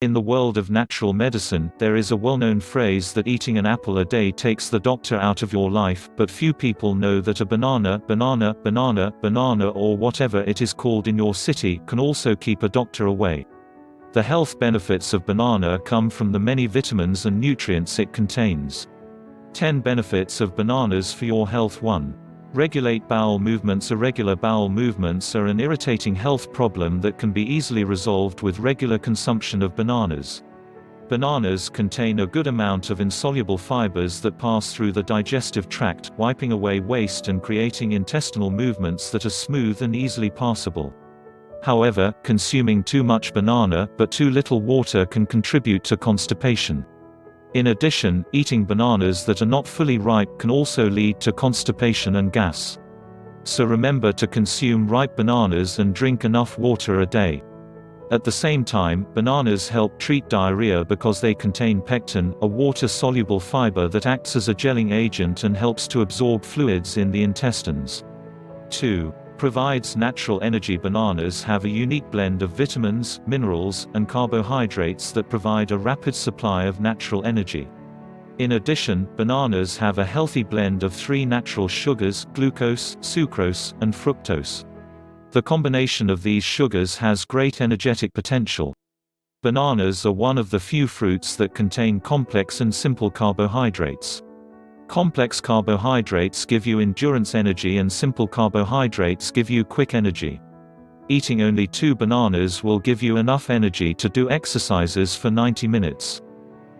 In the world of natural medicine, there is a well-known phrase that eating an apple a day takes the doctor out of your life, but few people know that a banana, or whatever it is called in your city, can also keep a doctor away. The health benefits of banana come from the many vitamins and nutrients it contains. 10 benefits of bananas for your health. 1. Regulate bowel movements. Irregular bowel movements are an irritating health problem that can be easily resolved with regular consumption of bananas. Bananas contain a good amount of insoluble fibers that pass through the digestive tract, wiping away waste and creating intestinal movements that are smooth and easily passable. However, consuming too much banana but too little water can contribute to constipation. In addition, eating bananas that are not fully ripe can also lead to constipation and gas. So remember to consume ripe bananas and drink enough water a day. At the same time, bananas help treat diarrhea because they contain pectin, a water-soluble fiber that acts as a gelling agent and helps to absorb fluids in the intestines. 2. Provides natural energy. Bananas have a unique blend of vitamins, minerals, and carbohydrates that provide a rapid supply of natural energy. In addition, bananas have a healthy blend of 3 natural sugars: glucose, sucrose, and fructose. The combination of these sugars has great energetic potential. Bananas are one of the few fruits that contain complex and simple carbohydrates. Complex carbohydrates give you endurance energy and simple carbohydrates give you quick energy. Eating only 2 bananas will give you enough energy to do exercises for 90 minutes.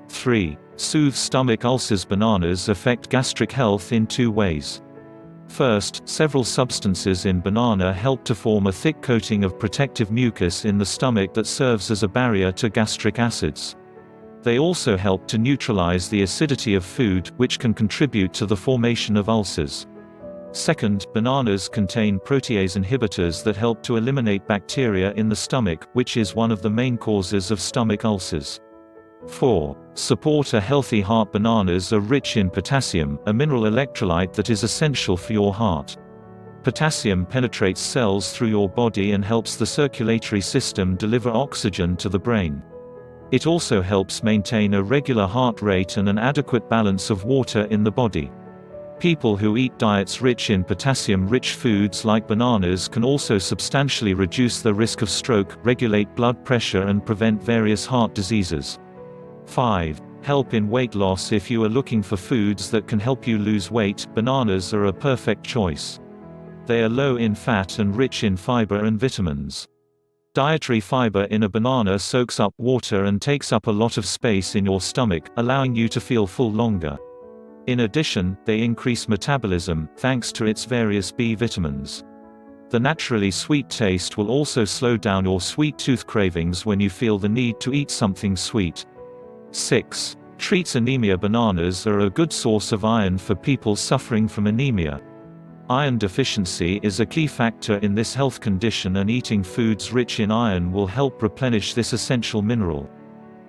3. Soothe stomach ulcers. Bananas affect gastric health in 2 ways. First, several substances in banana help to form a thick coating of protective mucus in the stomach that serves as a barrier to gastric acids. They also help to neutralize the acidity of food, which can contribute to the formation of ulcers. Second, bananas contain protease inhibitors that help to eliminate bacteria in the stomach, which is one of the main causes of stomach ulcers. 4. Support a healthy heart. Bananas are rich in potassium, a mineral electrolyte that is essential for your heart. Potassium penetrates cells through your body and helps the circulatory system deliver oxygen to the brain. It also helps maintain a regular heart rate and an adequate balance of water in the body. People who eat diets rich in potassium-rich foods like bananas can also substantially reduce the risk of stroke, regulate blood pressure and prevent various heart diseases. 5. Help in weight loss. If you are looking for foods that can help you lose weight, bananas are a perfect choice. They are low in fat and rich in fiber and vitamins. Dietary fiber in a banana soaks up water and takes up a lot of space in your stomach, allowing you to feel full longer. In addition, they increase metabolism, thanks to its various B vitamins. The naturally sweet taste will also slow down your sweet tooth cravings when you feel the need to eat something sweet. 6. Treats anemia. Bananas are a good source of iron for people suffering from anemia. Iron deficiency is a key factor in this health condition, and eating foods rich in iron will help replenish this essential mineral.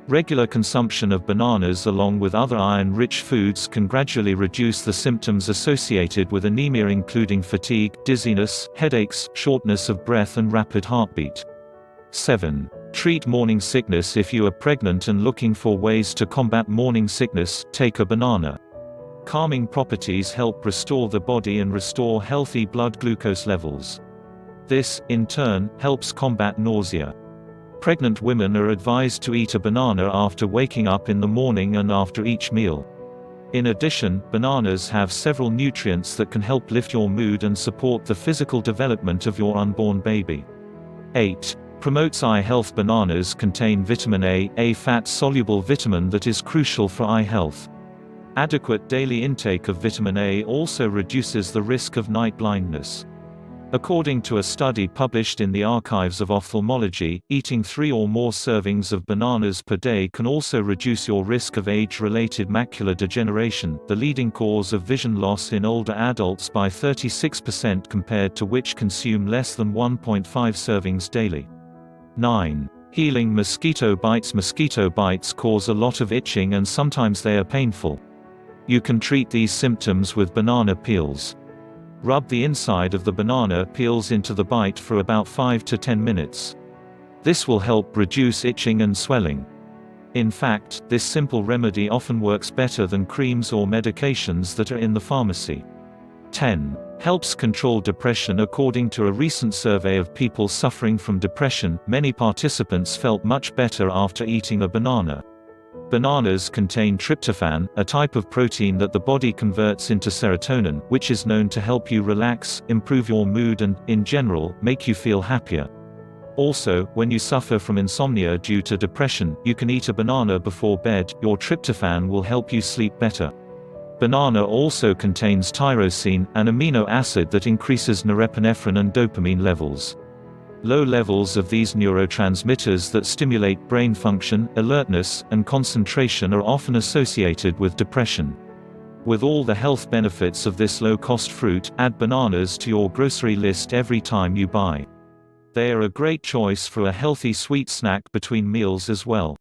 Regular consumption of bananas along with other iron-rich foods can gradually reduce the symptoms associated with anemia, including fatigue, dizziness, headaches, shortness of breath and rapid heartbeat. 7. Treat morning sickness. If you are pregnant and looking for ways to combat morning sickness, take a banana. Calming properties help restore the body and restore healthy blood glucose levels. This, in turn, helps combat nausea. Pregnant women are advised to eat a banana after waking up in the morning and after each meal. In addition, bananas have several nutrients that can help lift your mood and support the physical development of your unborn baby. 8. Promotes eye health. Bananas contain vitamin A, a fat-soluble vitamin that is crucial for eye health. Adequate daily intake of vitamin A also reduces the risk of night blindness. According to a study published in the Archives of Ophthalmology, eating 3 or more servings of bananas per day can also reduce your risk of age-related macular degeneration, the leading cause of vision loss in older adults, by 36% compared to which consume less than 1.5 servings daily. 9. Healing mosquito bites. Mosquito bites cause a lot of itching and sometimes they are painful. You can treat these symptoms with banana peels. Rub the inside of the banana peels into the bite for about 5 to 10 minutes. This will help reduce itching and swelling. In fact, this simple remedy often works better than creams or medications that are in the pharmacy. 10. Helps control depression. According to a recent survey of people suffering from depression, many participants felt much better after eating a banana. Bananas contain tryptophan, a type of protein that the body converts into serotonin, which is known to help you relax, improve your mood and, in general, make you feel happier. Also, when you suffer from insomnia due to depression, you can eat a banana before bed. Your tryptophan will help you sleep better. Banana also contains tyrosine, an amino acid that increases norepinephrine and dopamine levels. Low levels of these neurotransmitters that stimulate brain function, alertness, and concentration are often associated with depression. With all the health benefits of this low-cost fruit, add bananas to your grocery list every time you buy. They are a great choice for a healthy sweet snack between meals as well.